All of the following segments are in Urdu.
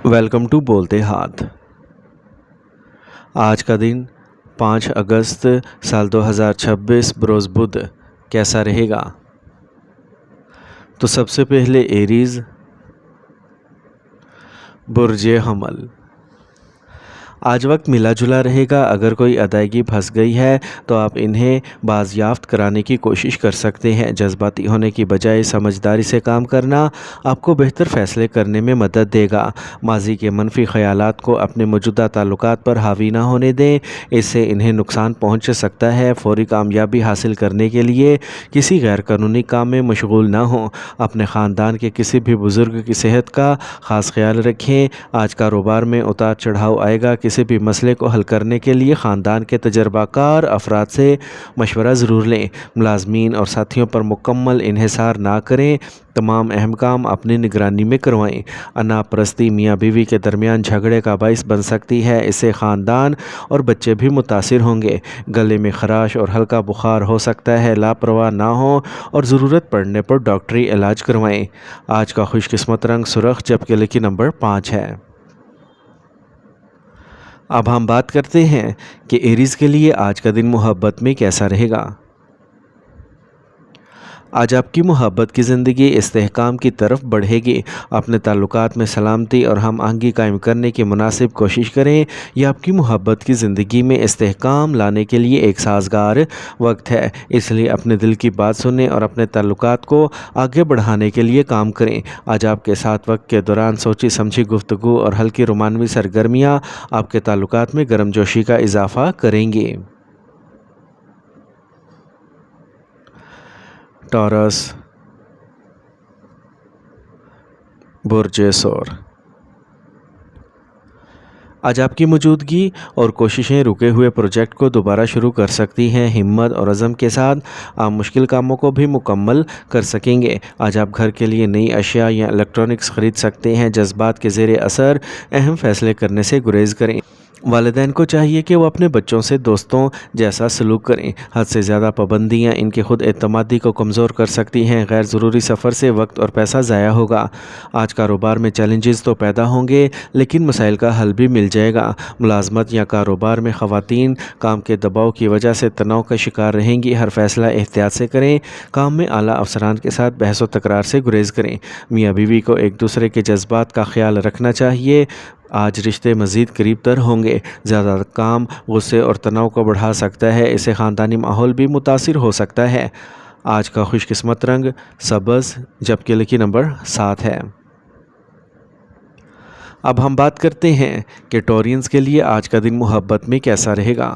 ویلکم ٹو بولتے ہاتھ۔ آج کا دن 5 اگست سال 2026 بروز بدھ کیسا رہے گا؟ تو سب سے پہلے ایریز، برج حمل۔ آج وقت ملا جلا رہے گا۔ اگر کوئی ادائیگی پھنس گئی ہے تو آپ انہیں بازیافت کرانے کی کوشش کر سکتے ہیں۔ جذباتی ہونے کی بجائے سمجھداری سے کام کرنا آپ کو بہتر فیصلے کرنے میں مدد دے گا۔ ماضی کے منفی خیالات کو اپنے موجودہ تعلقات پر حاوی نہ ہونے دیں، اس سے انہیں نقصان پہنچ سکتا ہے۔ فوری کامیابی حاصل کرنے کے لیے کسی غیر قانونی کام میں مشغول نہ ہوں۔ اپنے خاندان کے کسی بھی بزرگ کی صحت کا خاص خیال رکھیں۔ آج کاروبار میں اتار چڑھاؤ آئے گا۔ کسی بھی مسئلے کو حل کرنے کے لیے خاندان کے تجربہ کار افراد سے مشورہ ضرور لیں۔ ملازمین اور ساتھیوں پر مکمل انحصار نہ کریں، تمام اہم کام اپنی نگرانی میں کروائیں۔ انا پرستی میاں بیوی کے درمیان جھگڑے کا باعث بن سکتی ہے، اس سے خاندان اور بچے بھی متاثر ہوں گے۔ گلے میں خراش اور ہلکا بخار ہو سکتا ہے، لاپرواہ نہ ہوں اور ضرورت پڑنے پر ڈاکٹری علاج کروائیں۔ آج کا خوش قسمت رنگ سرخ جبکہ لکی نمبر 5 ہے۔ اب ہم بات کرتے ہیں کہ ایریز کے لیے آج کا دن محبت میں کیسا رہے گا۔ آج آپ کی محبت کی زندگی استحکام کی طرف بڑھے گی۔ اپنے تعلقات میں سلامتی اور ہم آہنگی قائم کرنے کی مناسب کوشش کریں۔ یہ آپ کی محبت کی زندگی میں استحکام لانے کے لیے ایک سازگار وقت ہے، اس لیے اپنے دل کی بات سنیں اور اپنے تعلقات کو آگے بڑھانے کے لیے کام کریں۔ آج آپ کے ساتھ وقت کے دوران سوچی سمجھی گفتگو اور ہلکی رومانوی سرگرمیاں آپ کے تعلقات میں گرم جوشی کا اضافہ کریں گی۔ ٹورس، برج سور۔ آج آپ کی موجودگی اور کوششیں رکے ہوئے پروجیکٹ کو دوبارہ شروع کر سکتی ہیں۔ ہمت اور عزم کے ساتھ آپ مشکل کاموں کو بھی مکمل کر سکیں گے۔ آج آپ گھر کے لیے نئی اشیاء یا الیکٹرانکس خرید سکتے ہیں۔ جذبات کے زیر اثر اہم فیصلے کرنے سے گریز کریں۔ والدین کو چاہیے کہ وہ اپنے بچوں سے دوستوں جیسا سلوک کریں۔ حد سے زیادہ پابندیاں ان کی خود اعتمادی کو کمزور کر سکتی ہیں۔ غیر ضروری سفر سے وقت اور پیسہ ضائع ہوگا۔ آج کاروبار میں چیلنجز تو پیدا ہوں گے لیکن مسائل کا حل بھی مل جائے گا۔ ملازمت یا کاروبار میں خواتین کام کے دباؤ کی وجہ سے تناؤ کا شکار رہیں گی۔ ہر فیصلہ احتیاط سے کریں۔ کام میں اعلیٰ افسران کے ساتھ بحث و تکرار سے گریز کریں۔ میاں بیوی کو ایک دوسرے کے جذبات کا خیال رکھنا چاہیے۔ آج رشتے مزید قریب تر ہوں گے۔ زیادہ کام غصے اور تناؤ کو بڑھا سکتا ہے، اس سے خاندانی ماحول بھی متاثر ہو سکتا ہے۔ آج کا خوش قسمت رنگ سبز جبکہ لکی نمبر 7 ہے۔ اب ہم بات کرتے ہیں کہ ٹورینز کے لیے آج کا دن محبت میں کیسا رہے گا۔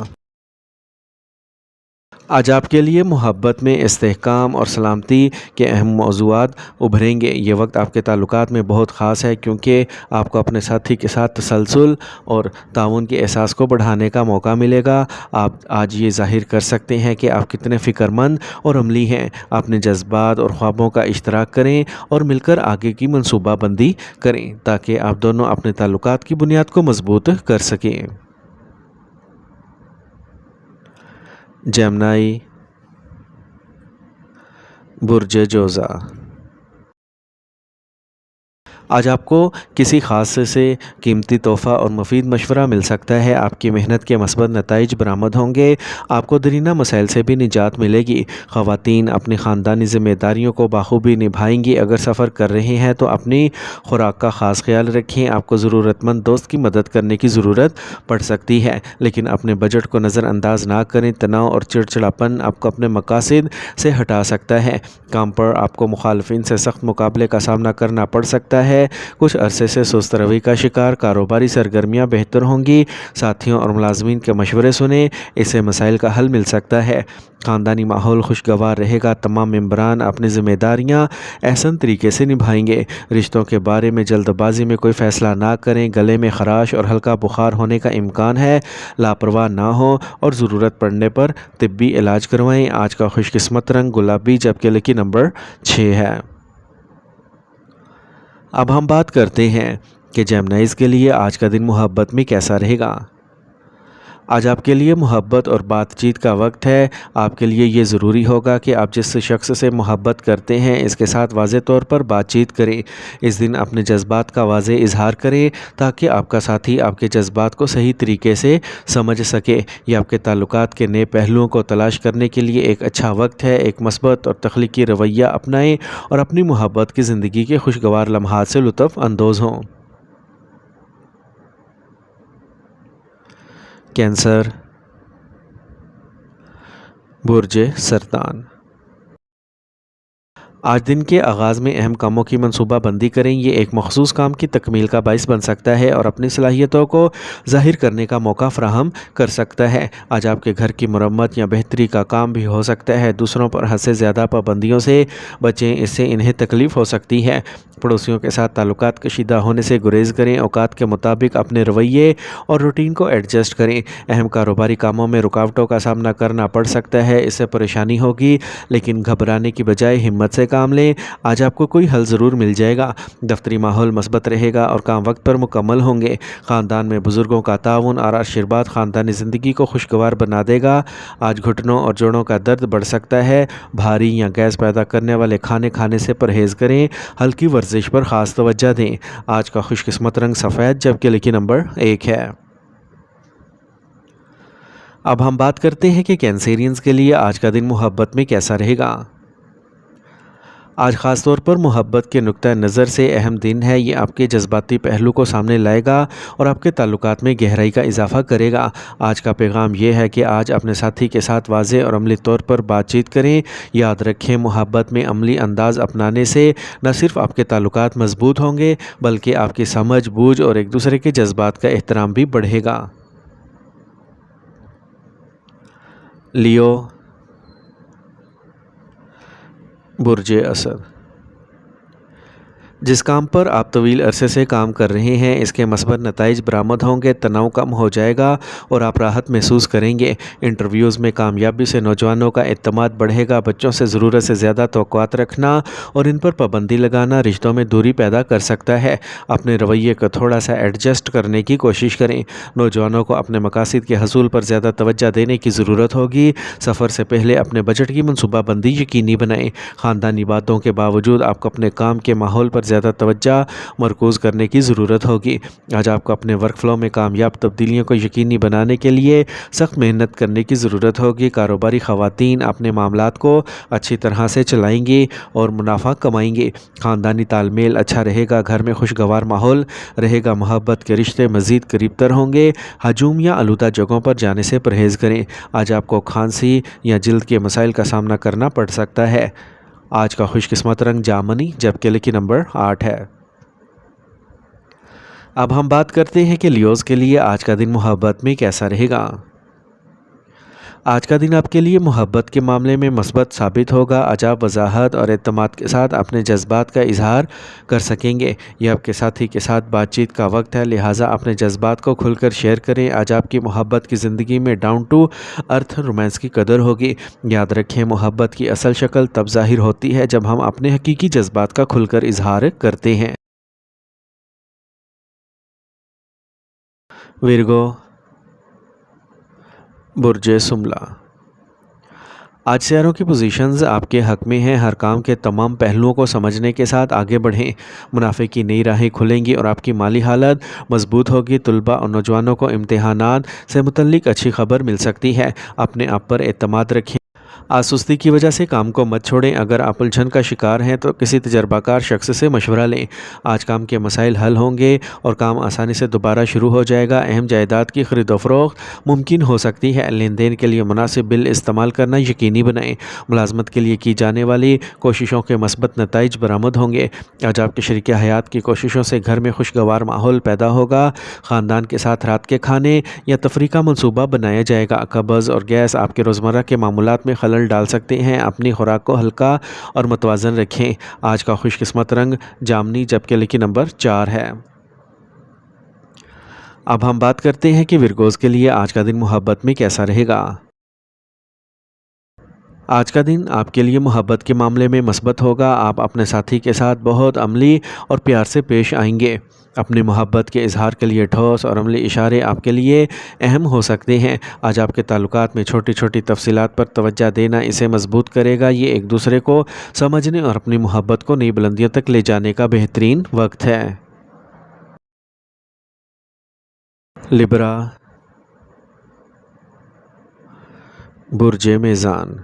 آج آپ کے لیے محبت میں استحکام اور سلامتی کے اہم موضوعات ابھریں گے۔ یہ وقت آپ کے تعلقات میں بہت خاص ہے کیونکہ آپ کو اپنے ساتھی کے ساتھ تسلسل اور تعاون کے احساس کو بڑھانے کا موقع ملے گا۔ آپ آج یہ ظاہر کر سکتے ہیں کہ آپ کتنے فکر مند اور عملی ہیں۔ اپنے جذبات اور خوابوں کا اشتراک کریں اور مل کر آگے کی منصوبہ بندی کریں تاکہ آپ دونوں اپنے تعلقات کی بنیاد کو مضبوط کر سکیں۔ جیمنائی، برج جوزا۔ آج آپ کو کسی خاص سے قیمتی تحفہ اور مفید مشورہ مل سکتا ہے۔ آپ کی محنت کے مثبت نتائج برآمد ہوں گے۔ آپ کو درینہ مسائل سے بھی نجات ملے گی۔ خواتین اپنی خاندانی ذمہ داریوں کو بخوبی نبھائیں گی۔ اگر سفر کر رہے ہیں تو اپنی خوراک کا خاص خیال رکھیں۔ آپ کو ضرورت مند دوست کی مدد کرنے کی ضرورت پڑ سکتی ہے لیکن اپنے بجٹ کو نظر انداز نہ کریں۔ تناؤ اور چڑچڑاپن آپ کو اپنے مقاصد سے ہٹا سکتا ہے۔ کام پر آپ کو مخالفین سے سخت مقابلے کا سامنا کرنا پڑ سکتا ہے۔ کچھ عرصے سے سست روی کا شکار۔ کاروباری سرگرمیاں بہتر ہوں گی۔ ساتھیوں اور ملازمین کے مشورے سنیں، اس سے مسائل کا حل مل سکتا ہے۔ خاندانی ماحول خوشگوار رہے گا۔ تمام ممبران اپنی ذمہ داریاں احسن طریقے سے نبھائیں گے۔ رشتوں کے بارے میں جلد بازی میں کوئی فیصلہ نہ کریں۔ گلے میں خراش اور ہلکا بخار ہونے کا امکان ہے، لاپرواہ نہ ہوں اور ضرورت پڑنے پر طبی علاج کروائیں۔ آج کا خوش قسمت رنگ گلابی جبکہ لکی نمبر 6 ہے۔ اب ہم بات کرتے ہیں کہ جیمنائز کے لیے آج کا دن محبت میں کیسا رہے گا۔ آج آپ کے لیے محبت اور بات چیت کا وقت ہے۔ آپ کے لیے یہ ضروری ہوگا کہ آپ جس شخص سے محبت کرتے ہیں اس کے ساتھ واضح طور پر بات چیت کریں۔ اس دن اپنے جذبات کا واضح اظہار کریں تاکہ آپ کا ساتھی آپ کے جذبات کو صحیح طریقے سے سمجھ سکے۔ یہ آپ کے تعلقات کے نئے پہلوؤں کو تلاش کرنے کے لیے ایک اچھا وقت ہے۔ ایک مثبت اور تخلیقی رویہ اپنائیں اور اپنی محبت کی زندگی کے خوشگوار لمحات سے لطف اندوز ہوں۔ کینسر، برج سرطان۔ آج دن کے آغاز میں اہم کاموں کی منصوبہ بندی کریں۔ یہ ایک مخصوص کام کی تکمیل کا باعث بن سکتا ہے اور اپنی صلاحیتوں کو ظاہر کرنے کا موقع فراہم کر سکتا ہے۔ آج آپ کے گھر کی مرمت یا بہتری کا کام بھی ہو سکتا ہے۔ دوسروں پر حد سے زیادہ پابندیوں سے بچیں، اس سے انہیں تکلیف ہو سکتی ہے۔ پڑوسیوں کے ساتھ تعلقات کشیدہ ہونے سے گریز کریں۔ اوقات کے مطابق اپنے رویے اور روٹین کو ایڈجسٹ کریں۔ اہم کاروباری کاموں میں رکاوٹوں کا سامنا کرنا پڑ سکتا ہے، اس سے پریشانی ہوگی، لیکن گھبرانے کی بجائے ہمت سے کام لیں۔ آج آپ کو کوئی حل ضرور مل جائے گا۔ دفتری ماحول مثبت رہے گا اور کام وقت پر مکمل ہوں گے۔ خاندان میں بزرگوں کا تعاون اور آشیرواد خاندانی زندگی کو خوشگوار بنا دے گا۔ آج گھٹنوں اور جوڑوں کا درد بڑھ سکتا ہے۔ بھاری یا گیس پیدا کرنے والے کھانے کھانے سے پرہیز کریں۔ ہلکی ورزش پر خاص توجہ دیں۔ آج کا خوش قسمت رنگ سفید، جبکہ لکی نمبر 1 ہے۔ اب ہم بات کرتے ہیں کہ کینسیرینز کے لیے آج کا دن محبت میں کیسا رہے گا۔ آج خاص طور پر محبت کے نقطہ نظر سے اہم دن ہے۔ یہ آپ کے جذباتی پہلو کو سامنے لائے گا اور آپ کے تعلقات میں گہرائی کا اضافہ کرے گا۔ آج کا پیغام یہ ہے کہ آج اپنے ساتھی کے ساتھ واضح اور عملی طور پر بات چیت کریں۔ یاد رکھیں، محبت میں عملی انداز اپنانے سے نہ صرف آپ کے تعلقات مضبوط ہوں گے بلکہ آپ کی سمجھ بوجھ اور ایک دوسرے کے جذبات کا احترام بھی بڑھے گا۔ لیو، برج اسد۔ جس کام پر آپ طویل عرصے سے کام کر رہے ہیں اس کے مثبت نتائج برآمد ہوں گے، تناؤ کم ہو جائے گا اور آپ راحت محسوس کریں گے۔ انٹرویوز میں کامیابی سے نوجوانوں کا اعتماد بڑھے گا۔ بچوں سے ضرورت سے زیادہ توقعات رکھنا اور ان پر پابندی لگانا رشتوں میں دوری پیدا کر سکتا ہے۔ اپنے رویے کو تھوڑا سا ایڈجسٹ کرنے کی کوشش کریں۔ نوجوانوں کو اپنے مقاصد کے حصول پر زیادہ توجہ دینے کی ضرورت ہوگی۔ سفر سے پہلے اپنے بجٹ کی منصوبہ بندی یقینی بنائیں۔ خاندانی باتوں کے باوجود آپ کو اپنے کام کے ماحول پر زیادہ توجہ مرکوز کرنے کی ضرورت ہوگی۔ آج آپ کو اپنے ورک فلو میں کامیاب تبدیلیوں کو یقینی بنانے کے لیے سخت محنت کرنے کی ضرورت ہوگی۔ کاروباری خواتین اپنے معاملات کو اچھی طرح سے چلائیں گی اور منافع کمائیں گی۔ خاندانی تال میل اچھا رہے گا، گھر میں خوشگوار ماحول رہے گا، محبت کے رشتے مزید قریب تر ہوں گے۔ ہجوم یا آلودہ جگہوں پر جانے سے پرہیز کریں۔ آج آپ کو کھانسی یا جلد کے مسائل کا سامنا کرنا پڑ سکتا ہے۔ آج کا خوش قسمت رنگ جامنی، جبکہ لکی نمبر 8 ہے۔ اب ہم بات کرتے ہیں کہ لیوز کے لیے آج کا دن محبت میں کیسا رہے گا۔ آج کا دن آپ کے لیے محبت کے معاملے میں مثبت ثابت ہوگا۔ آج آپ وضاحت اور اعتماد کے ساتھ اپنے جذبات کا اظہار کر سکیں گے۔ یہ آپ کے ساتھی کے ساتھ بات چیت کا وقت ہے، لہٰذا اپنے جذبات کو کھل کر شیئر کریں۔ آج آپ کی محبت کی زندگی میں ڈاؤن ٹو ارتھ رومانس کی قدر ہوگی۔ یاد رکھیں، محبت کی اصل شکل تب ظاہر ہوتی ہے جب ہم اپنے حقیقی جذبات کا کھل کر اظہار کرتے ہیں۔ ورگو، برج سملہ۔ آج سیاروں کی پوزیشنز آپ کے حق میں ہیں۔ ہر کام کے تمام پہلوؤں کو سمجھنے کے ساتھ آگے بڑھیں۔ منافع کی نئی راہیں کھلیں گی اور آپ کی مالی حالت مضبوط ہوگی۔ طلباء اور نوجوانوں کو امتحانات سے متعلق اچھی خبر مل سکتی ہے۔ اپنے آپ پر اعتماد رکھیں۔ آج سستی کی وجہ سے کام کو مت چھوڑیں۔ اگر آپ الجھن کا شکار ہیں تو کسی تجربہ کار شخص سے مشورہ لیں۔ آج کام کے مسائل حل ہوں گے اور کام آسانی سے دوبارہ شروع ہو جائے گا۔ اہم جائیداد کی خرید و فروخت ممکن ہو سکتی ہے۔ لین دین کے لیے مناسب بل استعمال کرنا یقینی بنائیں۔ ملازمت کے لیے کی جانے والی کوششوں کے مثبت نتائج برآمد ہوں گے۔ آج آپ کے شریک حیات کی کوششوں سے گھر میں خوشگوار ماحول پیدا ہوگا۔ خاندان کے ساتھ رات کے کھانے یا تفریح کا منصوبہ بنایا جائے گا۔ قبض اور گیس آپ کے روزمرہ کے معمولات میں خلل ڈال سکتے ہیں۔ اپنی خوراک کو ہلکا اور متوازن رکھیں۔ آج کا خوش قسمت رنگ جامنی، جبکہ لکی نمبر 4 ہے۔ اب ہم بات کرتے ہیں کہ ورگوز کے لیے آج کا دن محبت میں کیسا رہے گا۔ آج کا دن آپ کے لیے محبت کے معاملے میں مثبت ہوگا۔ آپ اپنے ساتھی کے ساتھ بہت عملی اور پیار سے پیش آئیں گے۔ اپنی محبت کے اظہار کے لیے ٹھوس اور عملی اشارے آپ کے لیے اہم ہو سکتے ہیں۔ آج آپ کے تعلقات میں چھوٹی چھوٹی تفصیلات پر توجہ دینا اسے مضبوط کرے گا۔ یہ ایک دوسرے کو سمجھنے اور اپنی محبت کو نئی بلندیوں تک لے جانے کا بہترین وقت ہے۔ لبرا، برج میزان۔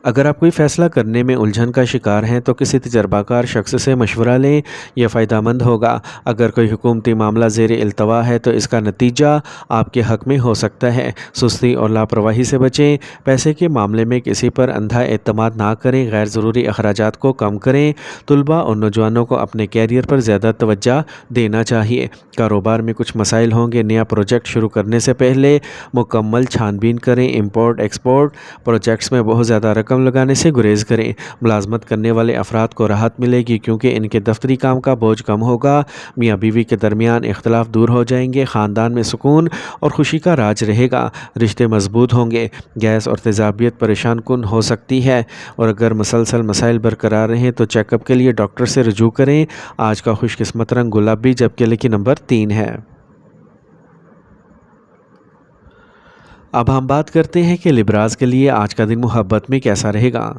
اگر آپ کوئی فیصلہ کرنے میں الجھن کا شکار ہیں تو کسی تجربہ کار شخص سے مشورہ لیں، یہ فائدہ مند ہوگا۔ اگر کوئی حکومتی معاملہ زیر التوا ہے تو اس کا نتیجہ آپ کے حق میں ہو سکتا ہے۔ سستی اور لاپرواہی سے بچیں۔ پیسے کے معاملے میں کسی پر اندھا اعتماد نہ کریں، غیر ضروری اخراجات کو کم کریں۔ طلباء اور نوجوانوں کو اپنے کیریئر پر زیادہ توجہ دینا چاہیے۔ کاروبار میں کچھ مسائل ہوں گے۔ نیا پروجیکٹ شروع کرنے سے پہلے مکمل چھان بین کریں۔ امپورٹ ایکسپورٹ پروجیکٹس میں بہت زیادہ رقم لگانے سے گریز کریں۔ ملازمت کرنے والے افراد کو راحت ملے گی کیونکہ ان کے دفتری کام کا بوجھ کم ہوگا۔ میاں بیوی کے درمیان اختلاف دور ہو جائیں گے۔ خاندان میں سکون اور خوشی کا راج رہے گا۔ رشتے مضبوط ہوں گے۔ گیس اور تیزابیت پریشان کن ہو سکتی ہے اور اگر مسلسل مسائل برقرار رہیں تو چیک اپ کے لیے ڈاکٹر سے رجوع کریں۔ آج کا خوش قسمت رنگ گلابی جبکہ لکی نمبر 3 ہے۔ اب ہم بات کرتے ہیں کہ لبراز کے لیے آج کا دن محبت میں کیسا رہے گا۔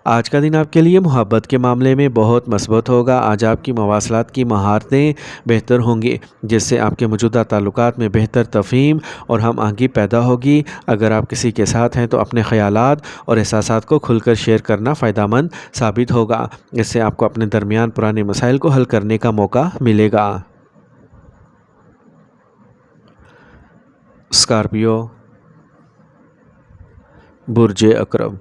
آج کا دن آپ کے لیے محبت کے معاملے میں بہت مثبت ہوگا۔ آج آپ کی مواصلات کی مہارتیں بہتر ہوں گی جس سے آپ کے موجودہ تعلقات میں بہتر تفہیم اور ہم آہنگی پیدا ہوگی۔ اگر آپ کسی کے ساتھ ہیں تو اپنے خیالات اور احساسات کو کھل کر شیئر کرنا فائدہ مند ثابت ہوگا۔ اس سے آپ کو اپنے درمیان پرانے مسائل کو حل کرنے کا موقع ملے گا۔ اسکارپیو، برج عقرب۔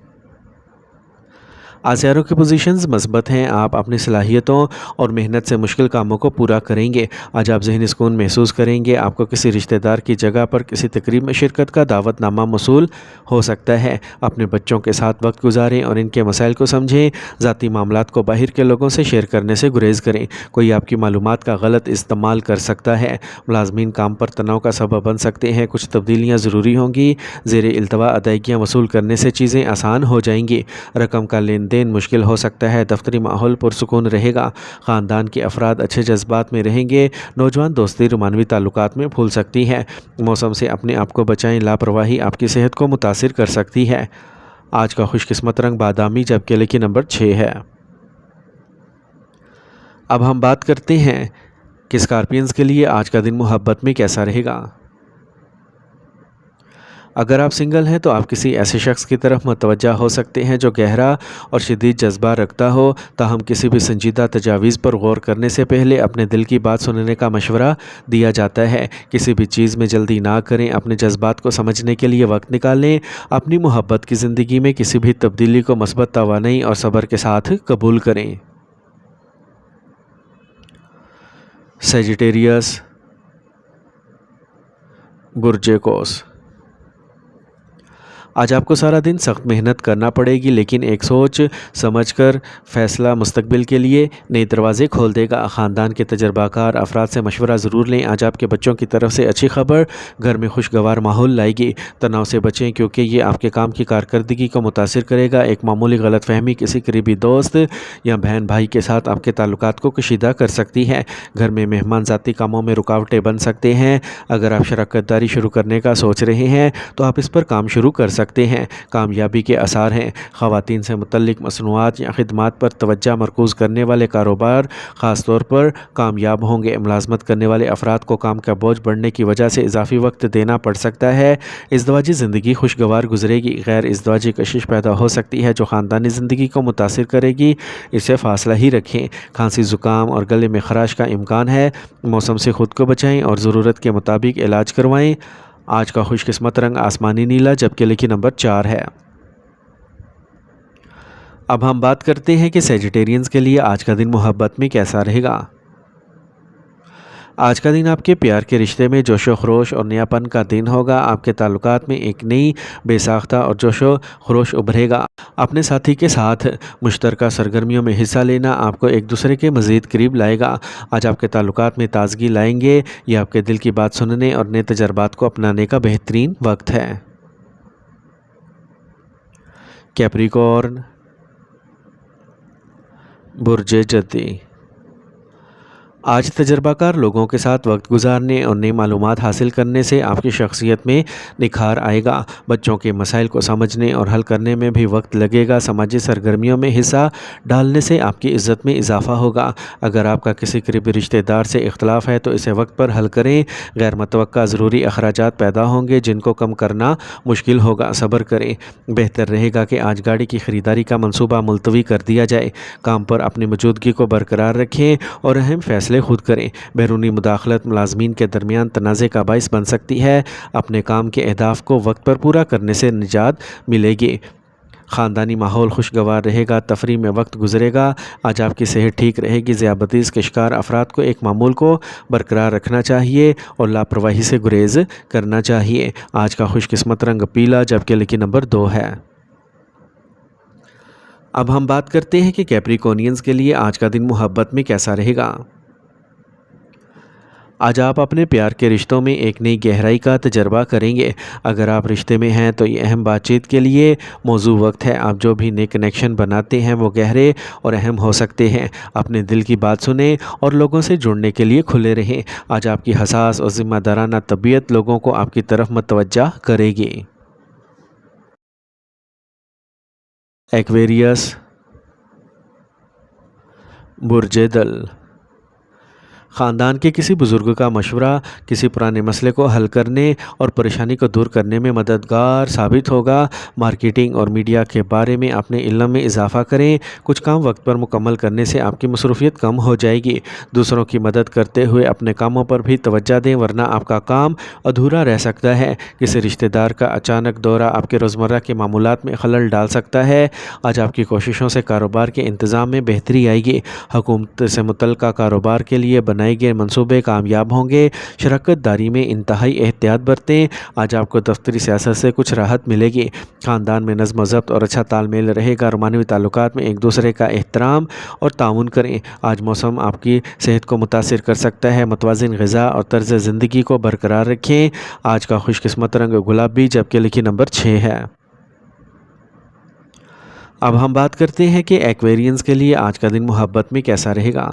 آج سیاروں کی پوزیشنز مثبت ہیں۔ آپ اپنی صلاحیتوں اور محنت سے مشکل کاموں کو پورا کریں گے۔ آج آپ ذہنی سکون محسوس کریں گے۔ آپ کو کسی رشتہ دار کی جگہ پر کسی تقریب میں شرکت کا دعوت نامہ موصول ہو سکتا ہے۔ اپنے بچوں کے ساتھ وقت گزاریں اور ان کے مسائل کو سمجھیں۔ ذاتی معاملات کو باہر کے لوگوں سے شیئر کرنے سے گریز کریں۔ کوئی آپ کی معلومات کا غلط استعمال کر سکتا ہے۔ ملازمین کام پر تناؤ کا سبب بن سکتے ہیں۔ کچھ تبدیلیاں ضروری ہوں گی۔ زیر التوا ادائیگیاں وصول کرنے سے چیزیں آسان ہو جائیں گی۔ رقم کا لین دین مشکل ہو سکتا ہے۔ دفتری ماحول پرسکون رہے گا۔ خاندان کے افراد اچھے جذبات میں رہیں گے۔ نوجوان دوستی رومانوی تعلقات میں پھول سکتی ہے۔ موسم سے اپنے آپ کو بچائیں۔ لاپرواہی آپ کی صحت کو متاثر کر سکتی ہے۔ آج کا خوش قسمت رنگ بادامی جبکہ لکی نمبر 6 ہے۔ اب ہم بات کرتے ہیں کہ اسکارپینز کے لیے آج کا دن محبت میں کیسا رہے گا۔ اگر آپ سنگل ہیں تو آپ کسی ایسے شخص کی طرف متوجہ ہو سکتے ہیں جو گہرا اور شدید جذبہ رکھتا ہو۔ تاہم کسی بھی سنجیدہ تجاویز پر غور کرنے سے پہلے اپنے دل کی بات سننے کا مشورہ دیا جاتا ہے۔ کسی بھی چیز میں جلدی نہ کریں۔ اپنے جذبات کو سمجھنے کے لیے وقت نکالیں۔ اپنی محبت کی زندگی میں کسی بھی تبدیلی کو مثبت توانائی اور صبر کے ساتھ قبول کریں۔ سیجیٹیریس، برج قوس۔ آج آپ کو سارا دن سخت محنت کرنا پڑے گی لیکن ایک سوچ سمجھ کر فیصلہ مستقبل کے لیے نئے دروازے کھول دے گا۔ خاندان کے تجربہ کار افراد سے مشورہ ضرور لیں۔ آج آپ کے بچوں کی طرف سے اچھی خبر گھر میں خوشگوار ماحول لائے گی۔ تناؤ سے بچیں کیونکہ یہ آپ کے کام کی کارکردگی کو متاثر کرے گا۔ ایک معمولی غلط فہمی کسی قریبی دوست یا بہن بھائی کے ساتھ آپ کے تعلقات کو کشیدہ کر سکتی ہے۔ گھر میں مہمان ذاتی کاموں میں رکاوٹیں بن سکتے ہیں۔ اگر آپ شراکت داری شروع کرنے کا سوچ رہے ہیں تو آپ اس پر کام شروع کر سکتے ہیں۔ کامیابی کے آثار ہیں۔ خواتین سے متعلق مصنوعات یا خدمات پر توجہ مرکوز کرنے والے کاروبار خاص طور پر کامیاب ہوں گے۔ ملازمت کرنے والے افراد کو کام کا بوجھ بڑھنے کی وجہ سے اضافی وقت دینا پڑ سکتا ہے۔ ازدواجی زندگی خوشگوار گزرے گی۔ غیر ازدواجی کشش پیدا ہو سکتی ہے جو خاندانی زندگی کو متاثر کرے گی۔ اس سے فاصلہ ہی رکھیں۔ کھانسی، زکام اور گلے میں خراش کا امکان ہے۔ موسم سے خود کو بچائیں اور ضرورت کے مطابق علاج کروائیں۔ آج کا خوش قسمت رنگ آسمانی نیلا جبکہ لکی نمبر 4 ہے۔ اب ہم بات کرتے ہیں کہ سیجیٹیرینز کے لیے آج کا دن محبت میں کیسا رہے گا۔ آج کا دن آپ کے پیار کے رشتے میں جوش و خروش اور نیاپن کا دن ہوگا۔ آپ کے تعلقات میں ایک نئی بے ساختہ اور جوش و خروش ابھرے گا۔ اپنے ساتھی کے ساتھ مشترکہ سرگرمیوں میں حصہ لینا آپ کو ایک دوسرے کے مزید قریب لائے گا۔ آج آپ کے تعلقات میں تازگی لائیں گے۔ یہ آپ کے دل کی بات سننے اور نئے تجربات کو اپنانے کا بہترین وقت ہے۔ کیپریکورن، برج جدی۔ آج تجربہ کار لوگوں کے ساتھ وقت گزارنے اور نئی معلومات حاصل کرنے سے آپ کی شخصیت میں نکھار آئے گا۔ بچوں کے مسائل کو سمجھنے اور حل کرنے میں بھی وقت لگے گا۔ سماجی سرگرمیوں میں حصہ ڈالنے سے آپ کی عزت میں اضافہ ہوگا۔ اگر آپ کا کسی قریبی رشتہ دار سے اختلاف ہے تو اسے وقت پر حل کریں۔ غیر متوقع ضروری اخراجات پیدا ہوں گے جن کو کم کرنا مشکل ہوگا، صبر کریں۔ بہتر رہے گا کہ آج گاڑی کی خریداری کا منصوبہ ملتوی کر دیا جائے۔ کام پر اپنی موجودگی کو برقرار رکھیں اور اہم فیصلے خود کریں۔ بیرونی مداخلت ملازمین کے درمیان تنازع کا باعث بن سکتی ہے۔ اپنے کام کے اہداف کو وقت پر پورا کرنے سے نجات ملے گی۔ خاندانی ماحول خوشگوار رہے گا، تفریح میں وقت گزرے گا۔ آج آپ کی صحت ٹھیک رہے گی۔ ذیابیطس کے شکار افراد کو ایک معمول کو برقرار رکھنا چاہیے اور لاپرواہی سے گریز کرنا چاہیے۔ آج کا خوش قسمت رنگ پیلا جبکہ لکی نمبر 2 ہے۔ اب ہم بات کرتے ہیں کہ کیپریکونینز کے لیے آج کا دن محبت میں کیسا رہے گا۔ آج آپ اپنے پیار کے رشتوں میں ایک نئی گہرائی کا تجربہ کریں گے۔ اگر آپ رشتے میں ہیں تو یہ اہم بات چیت کے لیے موزوں وقت ہے۔ آپ جو بھی نئے کنیکشن بناتے ہیں وہ گہرے اور اہم ہو سکتے ہیں۔ اپنے دل کی بات سنیں اور لوگوں سے جڑنے کے لیے کھلے رہیں۔ آج آپ کی حساس اور ذمہ دارانہ طبیعت لوگوں کو آپ کی طرف متوجہ کرے گی۔ ایکویریس، برج دل۔ خاندان کے کسی بزرگ کا مشورہ کسی پرانے مسئلے کو حل کرنے اور پریشانی کو دور کرنے میں مددگار ثابت ہوگا۔ مارکیٹنگ اور میڈیا کے بارے میں اپنے علم میں اضافہ کریں۔ کچھ کام وقت پر مکمل کرنے سے آپ کی مصروفیت کم ہو جائے گی۔ دوسروں کی مدد کرتے ہوئے اپنے کاموں پر بھی توجہ دیں ورنہ آپ کا کام ادھورا رہ سکتا ہے۔ کسی رشتہ دار کا اچانک دورہ آپ کے روزمرہ کے معمولات میں خلل ڈال سکتا ہے۔ آج آپ کی کوششوں سے کاروبار کے انتظام میں بہتری آئے گی۔ حکومت سے متعلقہ کاروبار کے لیے بنائے گئے منصوبے کامیاب ہوں گے۔ شراکت داری میں انتہائی احتیاط برتیں۔ آج آپ کو دفتری سیاست سے کچھ راحت ملے گی۔ خاندان میں نظم و ضبط اور اچھا تال میل رہے گا۔ رومانوی تعلقات میں ایک دوسرے کا احترام اور تعاون کریں۔ آج موسم آپ کی صحت کو متاثر کر سکتا ہے۔ متوازن غذا اور طرز زندگی کو برقرار رکھیں۔ آج کا خوش قسمت رنگ گلابی جبکہ لکی نمبر 6 ہے۔ اب ہم بات کرتے ہیں کہ ایکویرینز کے لیے آج کا دن محبت میں کیسا رہے گا۔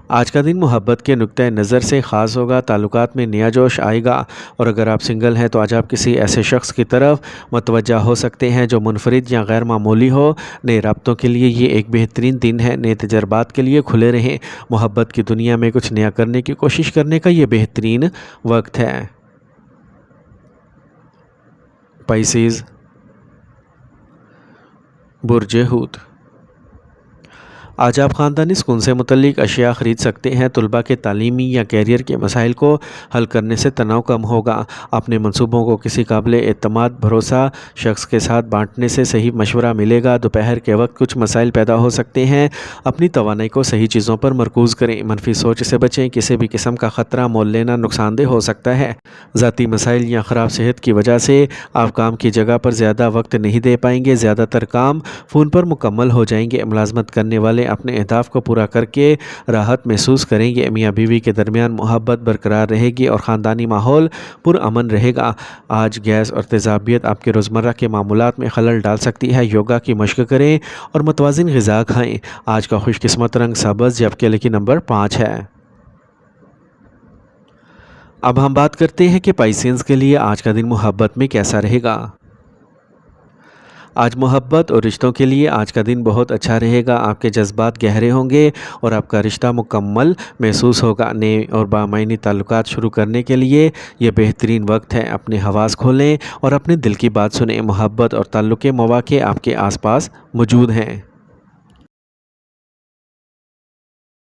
آج کا دن محبت کے نقطۂ نظر سے خاص ہوگا۔ تعلقات میں نیا جوش آئے گا اور اگر آپ سنگل ہیں تو آج آپ کسی ایسے شخص کی طرف متوجہ ہو سکتے ہیں جو منفرد یا غیر معمولی ہو۔ نئے رابطوں کے لیے یہ ایک بہترین دن ہے۔ نئے تجربات کے لیے کھلے رہیں۔ محبت کی دنیا میں کچھ نیا کرنے کی کوشش کرنے کا یہ بہترین وقت ہے۔ پائسیز، برج حوت۔ آج آپ خاندانی سکون سے متعلق اشیاء خرید سکتے ہیں۔ طلباء کے تعلیمی یا کیریئر کے مسائل کو حل کرنے سے تناؤ کم ہوگا۔ اپنے منصوبوں کو کسی قابل اعتماد بھروسہ شخص کے ساتھ بانٹنے سے صحیح مشورہ ملے گا۔ دوپہر کے وقت کچھ مسائل پیدا ہو سکتے ہیں۔ اپنی توانائی کو صحیح چیزوں پر مرکوز کریں۔ منفی سوچ سے بچیں۔ کسی بھی قسم کا خطرہ مول لینا نقصان دہ ہو سکتا ہے۔ ذاتی مسائل یا خراب صحت کی وجہ سے آپ کام کی جگہ پر زیادہ وقت نہیں دے پائیں گے۔ زیادہ تر کام فون پر مکمل ہو جائیں گے۔ ملازمت کرنے والے اپنے اہداف کو پورا کر کے راحت محسوس کریں گے۔ میاں بیوی کے درمیان محبت برقرار رہے گی اور خاندانی ماحول پرامن رہے گا۔ آج گیس اور تیزابیت آپ کے روزمرہ کے معمولات میں خلل ڈال سکتی ہے۔ یوگا کی مشق کریں اور متوازن غذا کھائیں۔ آج کا خوش قسمت رنگ سبز جبکہ لکی نمبر 5 ہے۔ اب ہم بات کرتے ہیں کہ پائسینز کے لیے آج کا دن محبت میں کیسا رہے گا۔ آج محبت اور رشتوں کے لیے آج کا دن بہت اچھا رہے گا۔ آپ کے جذبات گہرے ہوں گے اور آپ کا رشتہ مکمل محسوس ہوگا۔ نئے اور بامعنی تعلقات شروع کرنے کے لیے یہ بہترین وقت ہے۔ اپنے حواس کھولیں اور اپنے دل کی بات سنیں۔ محبت اور تعلق کے مواقع آپ کے آس پاس موجود ہیں۔